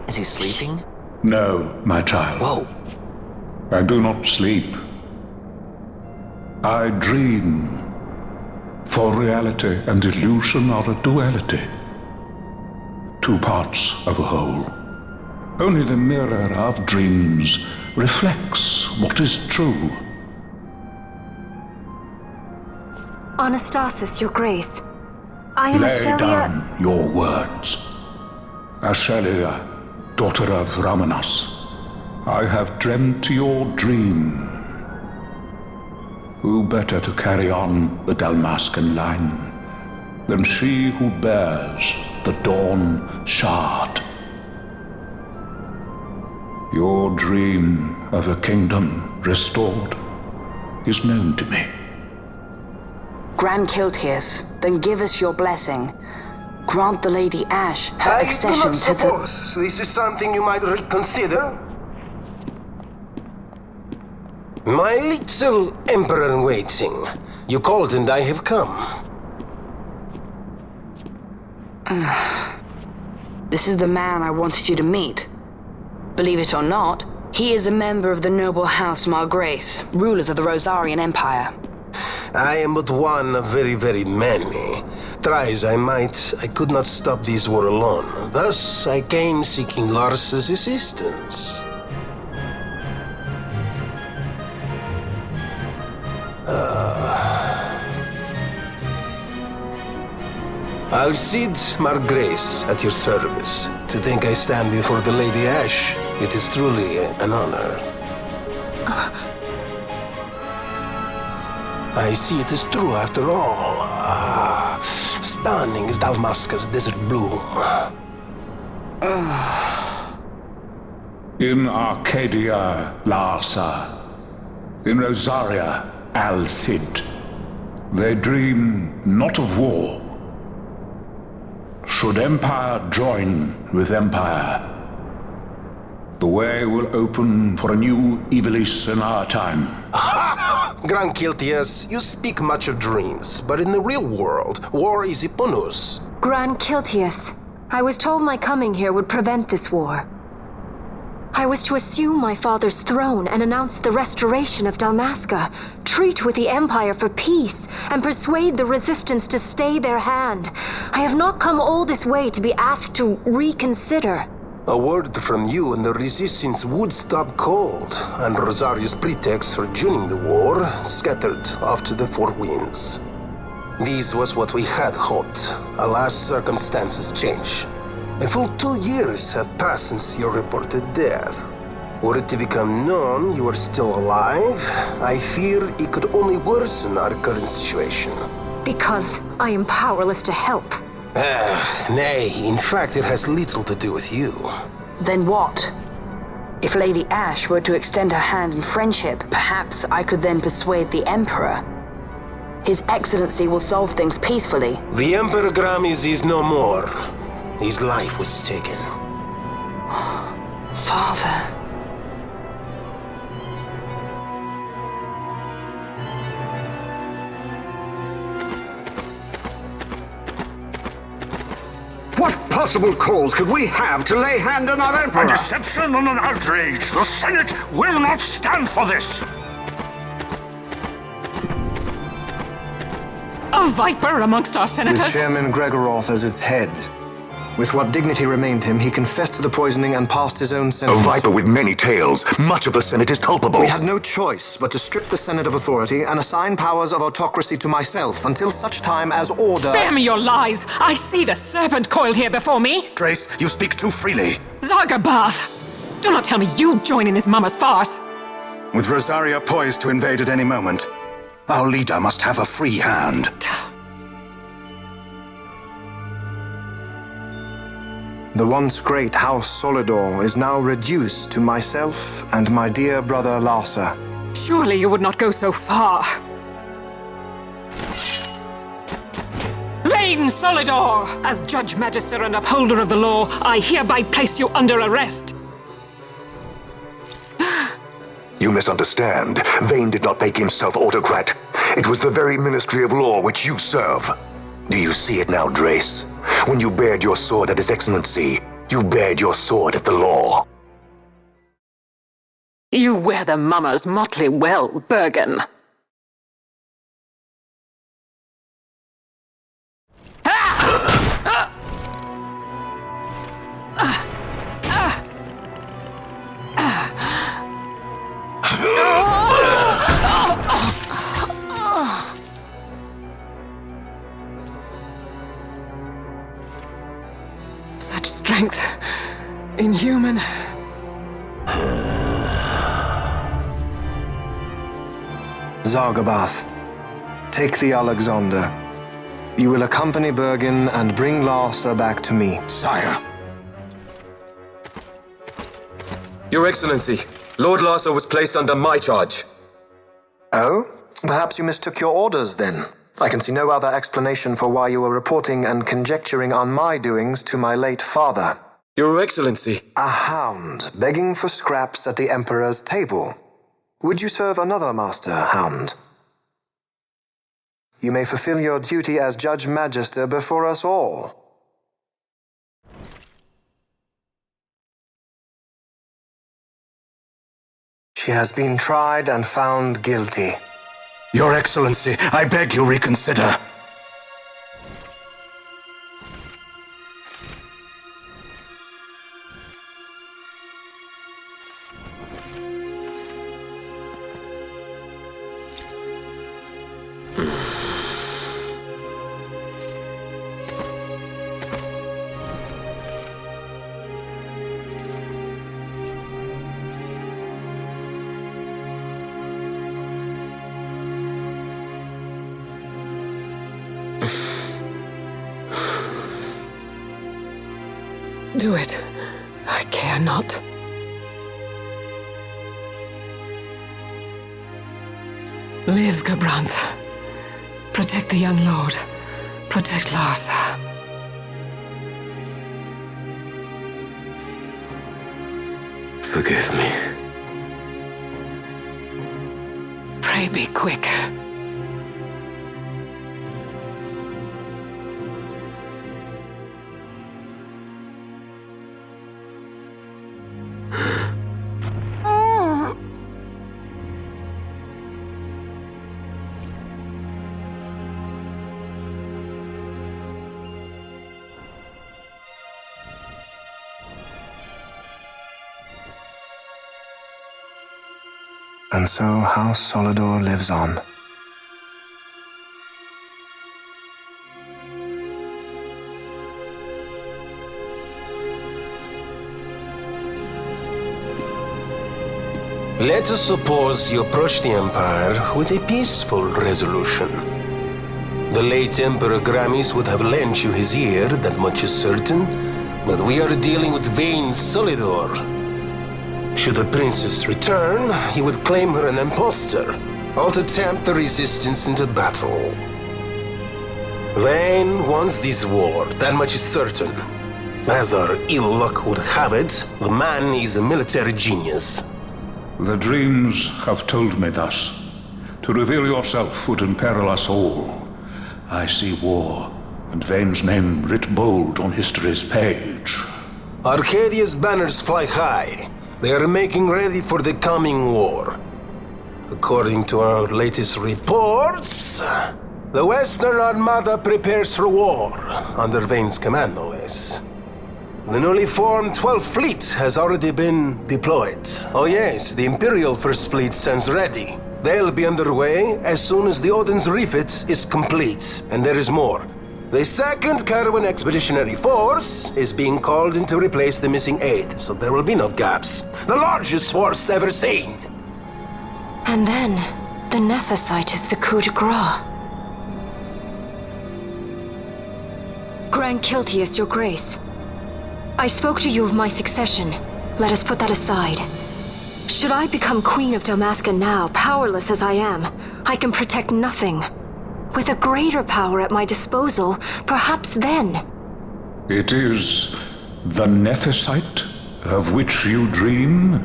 Is he sleeping? No, my child. Whoa. I do not sleep. I dream. For reality and illusion are a duality. Two parts of a whole. Only the mirror of dreams reflects what is true. Anastasis, Your Grace. I am Lay Ashelia. down your words. Ashelia, daughter of Ramanas, I have dreamt your dream. Who better to carry on the Dalmascan line than she who bears the Dawn Shard? Your dream of a kingdom restored is known to me. Grand Kiltias, then give us your blessing. Grant the Lady Ash her accession to the... I do not suppose this is something you might reconsider. My little Emperor-in-waiting. You called and I have come. This is the man I wanted you to meet. Believe it or not, he is a member of the noble house Margrace, rulers of the Rosarian Empire. I am but one of very, very many. Try as I might, I could not stop this war alone. Thus, I came seeking Lars's assistance. Alcide Margrace at your service. To think I stand before the Lady Ash, it is truly an honor. I see it is true after all. Stunning is Dalmasca's desert bloom. In Arcadia, Larsa. In Rosaria, Alcid. They dream not of war. Should empire join with empire, the way will open for a new Ivalice in our time. Grand Kiltias, you speak much of dreams, but in the real world, war is upon us. Grand Kiltias, I was told my coming here would prevent this war. I was to assume my father's throne and announce the restoration of Dalmasca, treat with the Empire for peace, and persuade the Resistance to stay their hand. I have not come all this way to be asked to reconsider. A word from you and the Resistance would stop cold, and Rosaria's pretext for joining the war scattered off to the four winds. This was what we had hoped. Alas, circumstances change. A full 2 years have passed since your reported death. Were it to become known you are still alive, I fear it could only worsen our current situation. Because I am powerless to help. Nay, in fact it has little to do with you. Then what? If Lady Ash were to extend her hand in friendship, perhaps I could then persuade the Emperor. His Excellency will solve things peacefully. The Emperor Gramis is no more. His life was taken. Father. What possible cause could we have to lay hand on our Emperor? A deception and an outrage! The Senate will not stand for this! A viper amongst our senators? With Chairman Gregoroth as its head. With what dignity remained him, he confessed to the poisoning and passed his own A sentence. viper with many tails. Much of the Senate is culpable. We had no choice but to strip the Senate of authority and assign powers of autocracy to myself until such time as order... Spare me your lies! I see the serpent coiled here before me! Trace, you speak too freely. Zargabath! Do not tell me you join in his mama's farce! With Rosaria poised to invade at any moment, our leader must have a free hand. The once great House Solidor is now reduced to myself and my dear brother Larsa. Surely you would not go so far. Vain Solidor! As Judge Magister and upholder of the law, I hereby place you under arrest. You misunderstand. Vane did not make himself autocrat. It was the very Ministry of Law which you serve. Do you see it now, Drace? When you bared your sword at His Excellency, You bared your sword at the law. You wear the mummers motley well, Bergen. Such strength. Inhuman. Zargabath, take the Alexander. You will accompany Bergen and bring Larsa back to me. Sire. Your Excellency, Lord Larsa was placed under my charge. Oh? Perhaps you mistook your orders then. I can see no other explanation for why you were reporting and conjecturing on my doings to my late father. Your Excellency. A hound begging for scraps at the Emperor's table. Would you serve another master, hound? You may fulfill your duty as Judge Magister before us all. She has been tried and found guilty. Your Excellency, I beg you reconsider. Do it. I care not. Live, Gabranth. Protect the young lord. Protect Larsa. Forgive me. Pray be quick. And so House Solidor lives on. Let us suppose you approach the Empire with a peaceful resolution. The late Emperor Gramis would have lent you his ear, that much is certain, but we are dealing with vain Solidor. Should the princess return, he would claim her an impostor, or to tempt the resistance into battle. Vayne wants this war, that much is certain. As our ill luck would have it, the man is a military genius. The dreams have told me thus. To reveal yourself would imperil us all. I see war, and Vayne's name writ bold on history's page. Arcadia's banners fly high. They are making ready for the coming war. According to our latest reports, the Western Armada prepares for war, under Vayne's command, no less. The newly formed 12th Fleet has already been deployed. Oh yes, the Imperial First Fleet stands ready. They'll be underway as soon as the Odin's refit is complete, and there is more. The 2nd Caravan Expeditionary Force is being called in to replace the missing 8th, so there will be no gaps. The largest force ever seen! And then, the Nethicite is the coup de grace. Grand Kiltius, your grace. I spoke to you of my succession. Let us put that aside. Should I become Queen of Dalmasca now, powerless as I am, I can protect nothing. With a greater power at my disposal, perhaps then. It is the Nethicite of which you dream?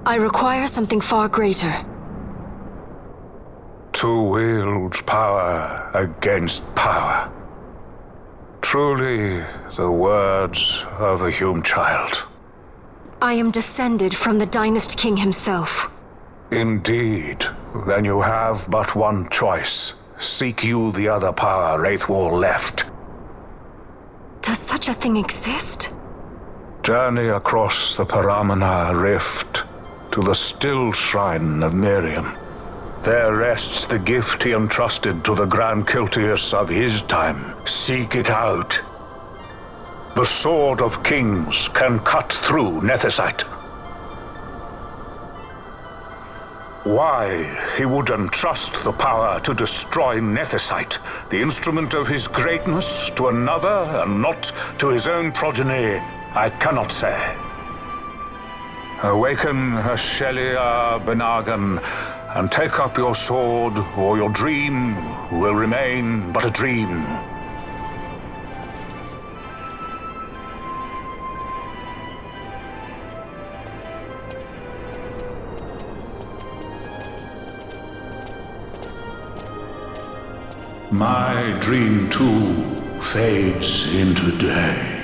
I require something far greater. To wield power against power. truly the words of a Hume child. I am descended from the Dynast King himself. Indeed. Then you have but one choice. Seek you the other power Wraithwall left. Does such a thing exist? Journey across the Paramana Rift to the still shrine of Miriam. There rests the gift he entrusted to the Grand Kiltius of his time. Seek it out. The Sword of Kings can cut through Nethicite. Why he would entrust the power to destroy Nethicite, the instrument of his greatness, to another and not to his own progeny, I cannot say. Awaken Shelia Benagan and take up your sword, or your dream will remain but a dream. My dream too fades into day.